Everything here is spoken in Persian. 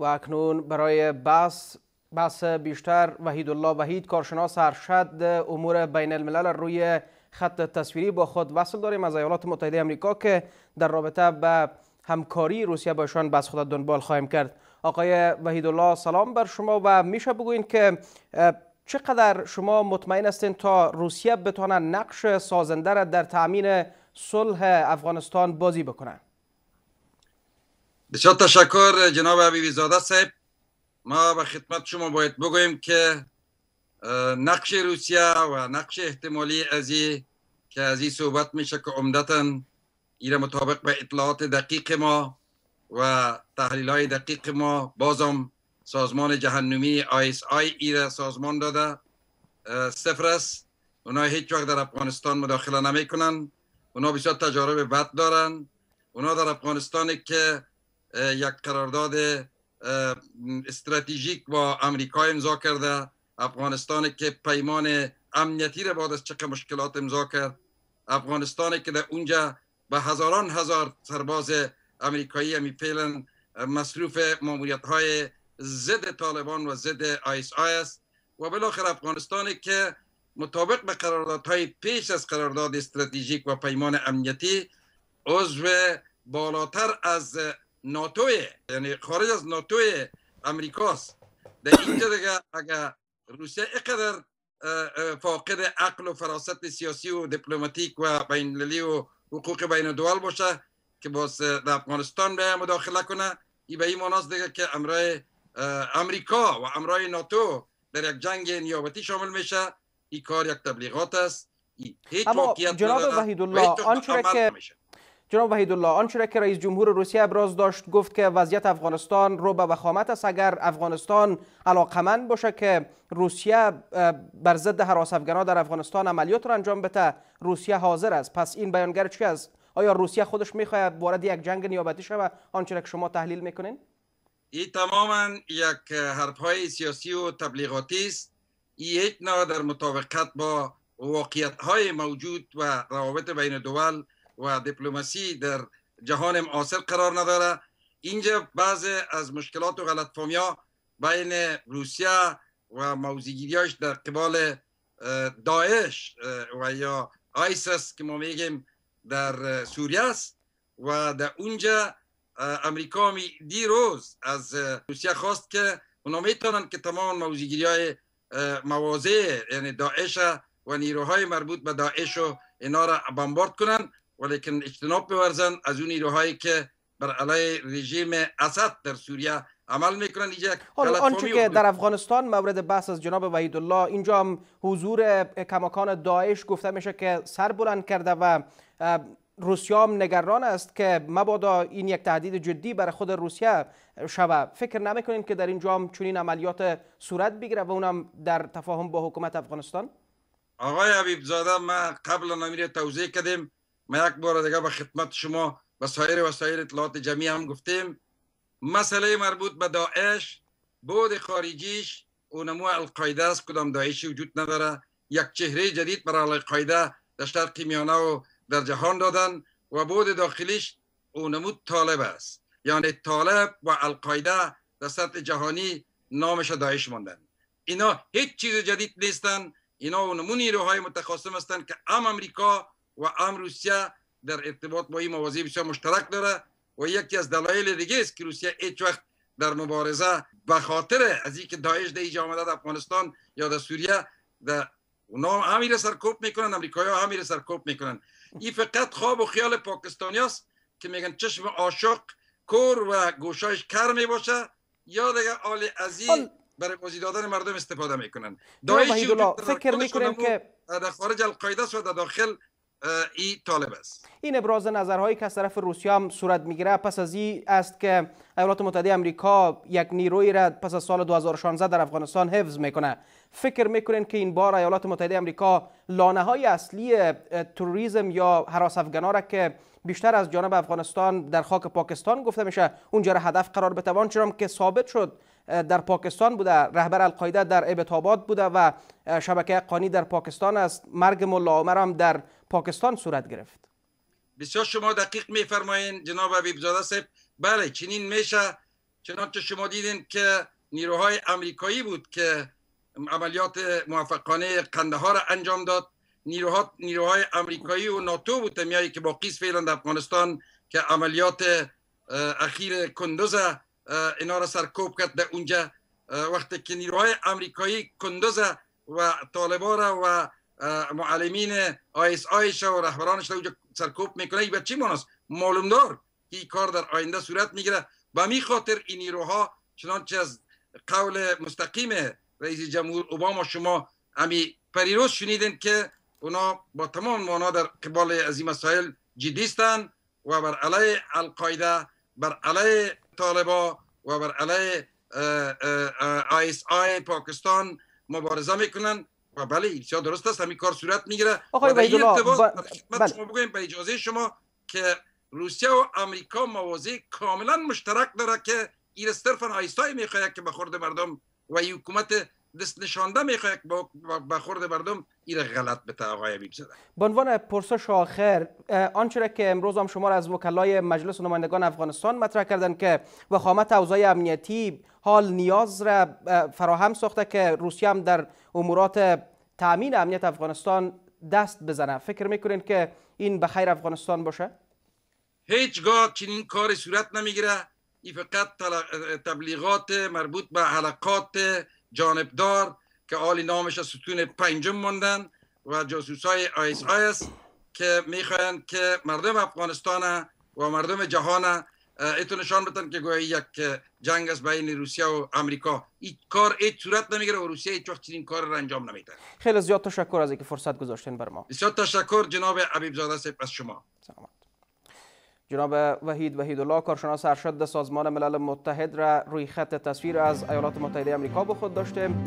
و اکنون برای بحث بیشتر وحیدالله وحید، کارشناس ارشد امور بین الملل، روی خط تصویری با خود وصل داریم از ایالات متحده آمریکا که در رابطه به همکاری روسیه با ایشان بحث خود دنبال خواهیم کرد. آقای وحیدالله سلام بر شما و میشه بگوین که چقدر شما مطمئن هستین تا روسیه بتونه نقش سازنده را در تأمین صلح افغانستان بازی بکنه؟ بسیار تشکر جناب حبیبی زاده صاحب. ما به خدمت شما باید بگوییم که نقش روسیه و نقش احتمالی که از این صحبت میشه که عمدتاً این مطابق به اطلاعات دقیق ما و تحلیل های دقیق ما بازم سازمان جهنمی ISI ایره سازمان داده صفر است. اونا هیچ وقت در افغانستان مداخله نمی کنن. اونا بسیار تجارب بد دارن. اونا در افغانستان که یک قرارداد استراتژیک با امریکا امضا کرده، افغانستان که پیمان امنیتی را بعد از چقدر مشکلات امضا کرد، افغانستان که در اونجا به هزاران هزار سرباز امریکایی همی فعلا مصروف ماموریت های ضد طالبان و ضد ISI است، و بالاخره افغانستان که مطابق به قراردادهای پیش از قرارداد استراتژیک و پیمان امنیتی عضو بالاتر از ناتو، یعنی خارج از ناتو امریکاست. در اینجا دیگه اگر روسیه اینقدر فاقد عقل و فراست سیاسی و دیپلماتیک و بین‌المللی و حقوق بین الدول باشه که باز در افغانستان به مداخله کنه، این به این معناست دیگه که امرای امریکا و امرای ناتو در یک جنگ نیابتی شامل میشه. این کار یک تبلیغات است. اما جناب وحیدالله آنچه که رئیس جمهور روسیه ابراز داشت، گفت که وضعیت افغانستان رو به وخامت است. اگر افغانستان علاقمند باشه که روسیه بر ضد هراس افغانها در افغانستان عملیات را انجام بده، روسیه حاضر است. پس این بیانگر چی است؟ آیا روسیه خودش میخواهد وارد یک جنگ نیابتی شود آنچه که شما تحلیل میکنین؟ این تماما یک حرفهای سیاسی و تبلیغاتی است. این یک نوع در مطابقت با واقعیت‌های موجود و روابط بین الدول و دیپلماسی در جهان معاصر قرار نداره. اینجا بعضی از مشکلات و غلط‌فهمی‌ها بین روسیه و موضع‌گیری‌هاش در قبال داعش و یا آیسیس که ما میگیم در سوریه است، و در اونجا امریکا دیروز از روسیه خواست که اونا میتونن که تمام موضع‌گیری‌های مواضع یعنی داعش و نیروهای مربوط به داعش و اینا را بمبارد کنن، ولیکن اجتناب بورزن از اون نیروهایی که بر علیه رژیم اسد در سوریه عمل میکنن. آنچه که در افغانستان مورد بحث از جناب وحیدالله، اینجا هم حضور کماکان داعش گفته میشه که سر بلند کرده و روسیه هم نگران است که مبادا این یک تهدید جدی برای خود روسیه شود. فکر نمیکنین که در اینجا هم چنین عملیات صورت بگیره و اونم در تفاهم با حکومت افغانستان؟ آقای حبیب زاده، ما قبل نمیره توضیح کردیم، ما یک بار دیگه به خدمت شما و سایر وسایل اطلاعات جمعی هم گفتیم، مسئله مربوط به داعش بود خارجیش اونمو القاعده است، کدام داعشی وجود نداره. یک چهره جدید برای القاعده در شرق میانه و در جهان دادن، و بود داخلیش اونمو طالب است. یعنی طالب و القاعده در سطح جهانی نامش داعش ماندن. اینا هیچ چیز جدید نیستن. اینا اونمو نیروهای متخاصم هستند که هم امریکا و هم روسیه در ارتباط با این مواضع بسیار مشترک داره، و یکی از دلایل دیگه است که روسیه هیچ وقت در مبارزه به خاطر از اینکه داعش در اینجا آمده در افغانستان یا در سوریه، در اونا همین سرکوب میکنن، امریکایی‌ها همین سرکوب میکنن. این فقط خواب و خیال پاکستانیاست که میگن چشم عاشق کور و گوشایش کر میباشه، یا دیگه آل عزیز برای بازی دادن مردم استفاده میکنن. داعشی فکر میکنن که در خارج القاعده است و در داخل ای طالب است. این ابراز نظرهایی که از طرف روسیه هم صورت میگیره پس از این است که ایالات متحده آمریکا یک نیروی را پس از سال 2016 در افغانستان حفظ میکنه. فکر میکنین که این بار ایالات متحده آمریکا لانه های اصلی تروریسم یا هراس افغانها را که بیشتر از جانب افغانستان در خاک پاکستان گفته میشه اونجا را هدف قرار بده، چون که ثابت شد در پاکستان بوده، رهبر القاعده در ابتاباد بوده و شبکه قانی در پاکستان است. مرگ ملا عمر هم در پاکستان صورت گرفت. بسیار شما دقیق میفرمایین جناب حبیب زاده صاحب. بله چنین میشه چنانچه شما دیدین که نیروهای امریکایی بود که عملیات موفقانه قندهار را انجام داد. نیروهای امریکایی و ناتو بود تمیایی که باقی فعلا در افغانستان که عملیات اخیر کندوز اینا را سرکوب کرد در اونجا. وقتی که نیروهای امریکایی کندوز و طالبان را و معلمین ISI و رهبرانش را اونجا سرکوب میکنه، این به چی معناست؟ معلوم دار که این کار در آینده صورت میگیره. به می خاطر این نیروها چنانچه از قول مستقیم رئیس جمهور اوباما شما امی پریروز شنیدین که اونا با تمام معنا در قبال از این مسائل جدیستن و بر علیه القاعده، بر علیه طالبان و بر علیه ISI پاکستان مبارزه میکنن. و بله بسیار درست است، همین کار صورت میگیره. آقای وحیدالله شما بگویم به اجازه شما که روسیه و امریکا موازی کاملا مشترک داره که این صرفا ISI میخواد که به خورد مردم و حکومت دست نشانده میخواد به خورد مردم این غلط بته. آقای حبیبزاده، به عنوان پرسش آخر، آنچه که امروز هم شما از وکلای مجلس نمایندگان افغانستان مطرح کردن که وخامت اوضاع امنیتی حال نیاز را فراهم ساخته که روسیه هم در امورات تامین امنیت افغانستان دست بزنه، فکر میکنین که این به خیر افغانستان باشه؟ هیچگاه چنین کاری صورت نمیگیره. این فقط تبلیغات مربوط به حلقات جانبدار که آلی نامش ستون پنجم موندن و جاسوسای ISI است که میخواین که مردم افغانستان و مردم جهان ایتو نشان بدن که گویا یک جنگ است بین روسیه و امریکا. این کار هیچ صورت نمیگیره و روسیه هیچ وقت چنین کار را انجام نمیده. خیلی زیاد تشکر از اینکه فرصت گذاشتین بر ما. بسیار تشکر جناب حبیبزاده صاحب از شما. سلامت. جناب وحیدالله، کارشناس ارشد سازمان ملل متحد را روی خط تصویر از ایالات متحده آمریکا با خود داشتیم.